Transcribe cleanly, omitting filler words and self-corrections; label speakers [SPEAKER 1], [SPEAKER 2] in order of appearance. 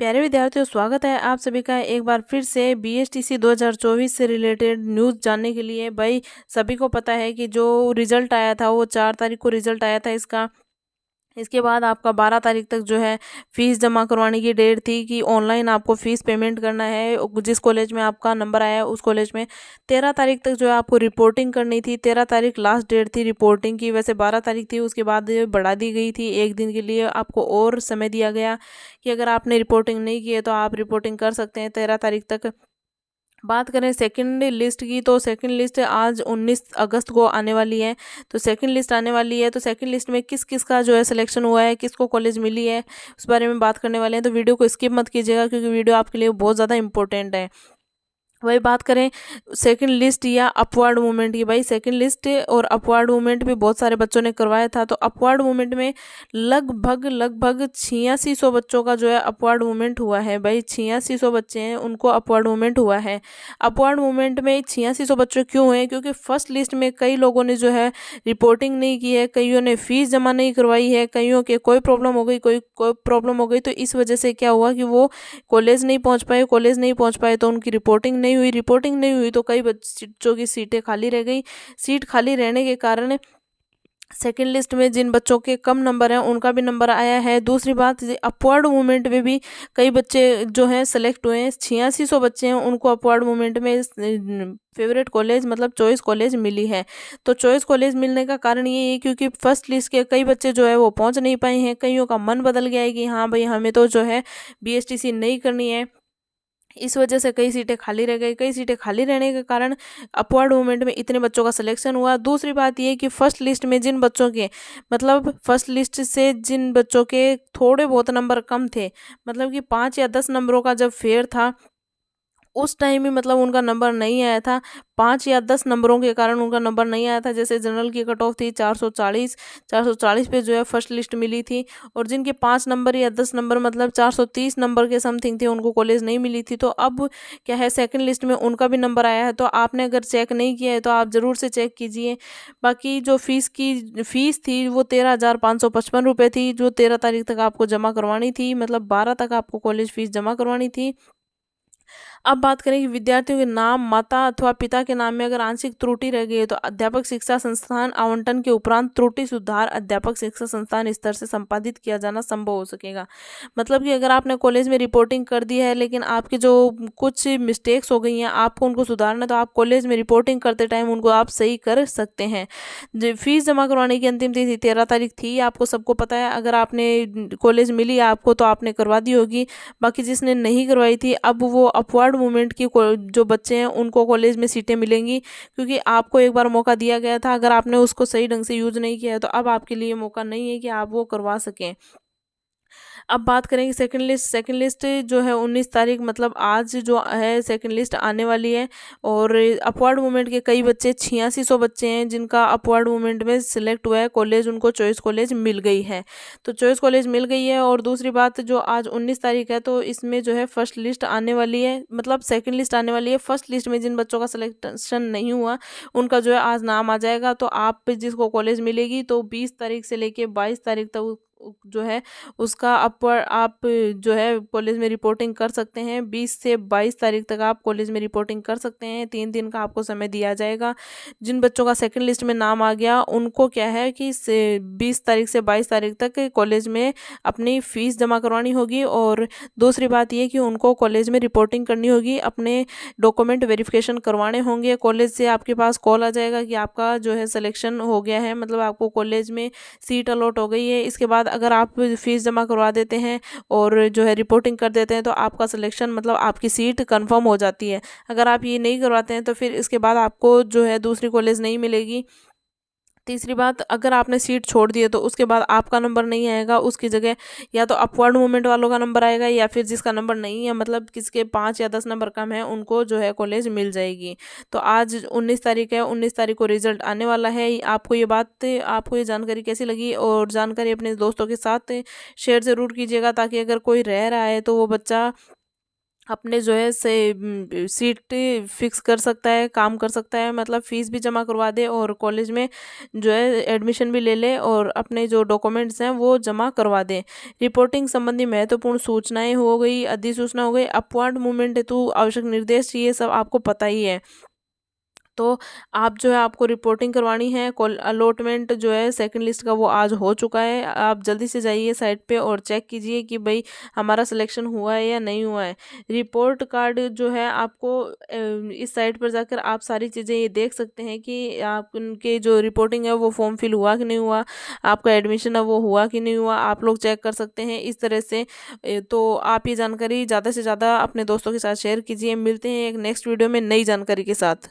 [SPEAKER 1] प्यारे विद्यार्थियों, स्वागत है आप सभी का एक बार फिर से बीएसटीसी 2024 से रिलेटेड न्यूज़ जानने के लिए। भाई, सभी को पता है कि जो रिजल्ट आया था वो 4 तारीख को रिजल्ट आया था इसका। इसके बाद आपका 12 तारीख तक जो है फीस जमा करवाने की डेट थी कि ऑनलाइन आपको फीस पेमेंट करना है। जिस कॉलेज में आपका नंबर आया है उस कॉलेज में 13 तारीख तक जो है आपको रिपोर्टिंग करनी थी। 13 तारीख लास्ट डेट थी रिपोर्टिंग की। वैसे 12 तारीख थी, उसके बाद ये बढ़ा दी गई थी। एक दिन के लिए आपको और समय दिया गया कि अगर आपने रिपोर्टिंग नहीं की है तो आप रिपोर्टिंग कर सकते हैं 13 तारीख तक। बात करें सेकंड लिस्ट की, तो सेकंड लिस्ट आज 19 अगस्त को आने वाली है। तो सेकंड लिस्ट आने वाली है, तो सेकंड लिस्ट में किस किस का जो है सिलेक्शन हुआ है, किसको कॉलेज मिली है, उस बारे में बात करने वाले हैं। तो वीडियो को स्किप मत कीजिएगा क्योंकि वीडियो आपके लिए बहुत ज़्यादा इंपॉर्टेंट है। वही बात करें सेकंड लिस्ट या अपवर्ड मूवमेंट की। भाई, सेकंड लिस्ट और अपवर्ड मूवमेंट भी बहुत सारे बच्चों ने करवाया था। तो अपवर्ड मूवमेंट में लगभग लगभग 8600 बच्चों का जो है अपवर्ड मूवमेंट हुआ है। भाई, 8600 बच्चे हैं, उनको अपवर्ड मूवमेंट हुआ है। अपवर्ड मूवमेंट में 8600 बच्चे क्यों हुए? क्योंकि फर्स्ट लिस्ट में कई लोगों ने जो है रिपोर्टिंग नहीं की है, कईयों ने फीस जमा नहीं करवाई है, कईयों के कोई प्रॉब्लम हो गई, कोई प्रॉब्लम हो गई। तो इस वजह से क्या हुआ कि वो कॉलेज नहीं पहुंच पाए तो उनकी रिपोर्टिंग नहीं हुई तो कई बच्चों की सीटें खाली रह गई। सीट खाली रहने के कारण सेकेंड लिस्ट में जिन बच्चों के कम नंबर हैं उनका भी नंबर आया है। दूसरी बात, अपवर्ड मूवमेंट में भी कई बच्चे जो हैं सेलेक्ट हुए हैं। 8600 बच्चे हैं, उनको अपवर्ड मूवमेंट में फेवरेट कॉलेज मतलब चॉइस कॉलेज मिली है। तो चॉइस कॉलेज मिलने का कारण ये है क्योंकि फर्स्ट लिस्ट के कई बच्चे जो है वो पहुंच नहीं पाए हैं। कईयों का मन बदल गया है कि हाँ भाई, हमें तो जो है बीएसटीसी नहीं करनी है। इस वजह से कई सीटें खाली रह गई। कई सीटें खाली रहने के कारण अपवर्ड मूवमेंट में इतने बच्चों का सिलेक्शन हुआ। दूसरी बात ये कि फर्स्ट लिस्ट में जिन बच्चों के मतलब फर्स्ट लिस्ट से जिन बच्चों के थोड़े बहुत नंबर कम थे, मतलब कि 5 या 10 नंबरों का जब फेयर था उस टाइम ही मतलब उनका नंबर नहीं आया था। 5 या 10 नंबरों के कारण उनका नंबर नहीं आया था। जैसे जनरल की कट ऑफ थी 440, 440 पे जो है फर्स्ट लिस्ट मिली थी। और जिनके 5 नंबर या 10 नंबर मतलब 430 नंबर के समथिंग थे, उनको कॉलेज नहीं मिली थी। तो अब क्या है, सेकंड लिस्ट में उनका भी नंबर आया है। तो आपने अगर चेक नहीं किया है तो आप ज़रूर से चेक कीजिए। बाकी जो फीस थी वो 13,555 रुपये थी, जो 13 तारीख तक आपको जमा करवानी थी। मतलब 12 तक आपको कॉलेज फीस जमा करवानी थी। अब बात करें कि विद्यार्थियों के नाम, माता अथवा पिता के नाम में अगर आंशिक त्रुटि रह गई है तो अध्यापक शिक्षा संस्थान आवंटन के उपरांत त्रुटि सुधार अध्यापक शिक्षा संस्थान स्तर से संपादित किया जाना संभव हो सकेगा। मतलब कि अगर आपने कॉलेज में रिपोर्टिंग कर दी है लेकिन आपके जो कुछ मिस्टेक्स हो गई हैं आपको उनको सुधारना, तो आप कॉलेज में रिपोर्टिंग करते टाइम उनको आप सही कर सकते हैं। फीस जमा करवाने की अंतिम तिथि 13 तारीख थी, आपको सबको पता है। अगर आपने कॉलेज मिली आपको तो आपने करवा दी होगी। बाकी जिसने नहीं करवाई थी, अब वो अपवर्ड मूवमेंट की जो बच्चे हैं उनको कॉलेज में सीटें मिलेंगी क्योंकि आपको एक बार मौका दिया गया था। अगर आपने उसको सही ढंग से यूज़ नहीं किया है तो अब आपके लिए मौका नहीं है कि आप वो करवा सकें। अब बात करेंगे सेकंड लिस्ट जो है 19 तारीख मतलब आज जो है सेकंड लिस्ट आने वाली है। और अपवर्ड मूवमेंट के कई बच्चे 8600 बच्चे हैं जिनका अपवर्ड मूवमेंट में सिलेक्ट हुआ है कॉलेज, उनको चॉइस कॉलेज मिल गई है। तो चॉइस कॉलेज मिल गई है। और दूसरी बात, जो आज 19 तारीख है तो इसमें जो है फर्स्ट लिस्ट आने वाली है, मतलब सेकेंड लिस्ट आने वाली है। फर्स्ट लिस्ट में जिन बच्चों का सिलेक्शन नहीं हुआ उनका जो है आज नाम आ जाएगा। तो आप जिसको कॉलेज मिलेगी तो 20 तारीख से लेके 22 तारीख तक जो है उसका अपर आप जो है कॉलेज में रिपोर्टिंग कर सकते हैं। 20 से 22 तारीख तक आप कॉलेज में रिपोर्टिंग कर सकते हैं। 3 दिन का आपको समय दिया जाएगा। जिन बच्चों का सेकंड लिस्ट में नाम आ गया उनको क्या है कि 20 तारीख से 22 तारीख तक कॉलेज में अपनी फ़ीस जमा करवानी होगी। और दूसरी बात ये कि उनको कॉलेज में रिपोर्टिंग करनी होगी, अपने डॉक्यूमेंट वेरिफिकेशन करवाने होंगे। कॉलेज से आपके पास कॉल आ जाएगा कि आपका जो है सिलेक्शन हो गया है, मतलब आपको कॉलेज में सीट अलॉट हो गई है। इसके बाद अगर आप फीस जमा करवा देते हैं और जो है रिपोर्टिंग कर देते हैं तो आपका सिलेक्शन मतलब आपकी सीट कंफर्म हो जाती है। अगर आप ये नहीं करवाते हैं तो फिर इसके बाद आपको जो है दूसरी कॉलेज नहीं मिलेगी। तीसरी बात, अगर आपने सीट छोड़ दी है तो उसके बाद आपका नंबर नहीं आएगा, उसकी जगह या तो अपवर्ड मूवमेंट वालों का नंबर आएगा या फिर जिसका नंबर नहीं है मतलब किसके 5 या 10 नंबर कम है उनको जो है कॉलेज मिल जाएगी। तो आज 19 तारीख है, 19 तारीख को रिजल्ट आने वाला है। आपको ये जानकारी कैसी लगी और जानकारी अपने दोस्तों के साथ शेयर ज़रूर कीजिएगा ताकि अगर कोई रह रहा है तो वो बच्चा अपने जो है से सीट फिक्स कर सकता है, काम कर सकता है, मतलब फीस भी जमा करवा दे और कॉलेज में जो है एडमिशन भी ले ले और अपने जो डॉक्यूमेंट्स हैं वो जमा करवा दे। रिपोर्टिंग संबंधी महत्वपूर्ण सूचनाएं हो गई, अधिसूचना हो गई, अपवार्ड मूवमेंट हेतु आवश्यक निर्देश, ये सब आपको पता ही है। तो आप जो है आपको रिपोर्टिंग करवानी है। कॉल अलॉटमेंट जो है सेकंड लिस्ट का वो आज हो चुका है। आप जल्दी से जाइए साइट पे और चेक कीजिए कि भाई हमारा सिलेक्शन हुआ है या नहीं हुआ है। रिपोर्ट कार्ड जो है आपको इस साइट पर जाकर आप सारी चीज़ें ये देख सकते हैं कि आप उनके जो रिपोर्टिंग है वो फॉर्म फिल हुआ कि नहीं हुआ, आपका एडमिशन है वो हुआ कि नहीं हुआ, आप लोग चेक कर सकते हैं इस तरह से। तो आप ये जानकारी ज़्यादा से ज़्यादा अपने दोस्तों के साथ शेयर कीजिए। मिलते हैं एक नेक्स्ट वीडियो में नई जानकारी के साथ।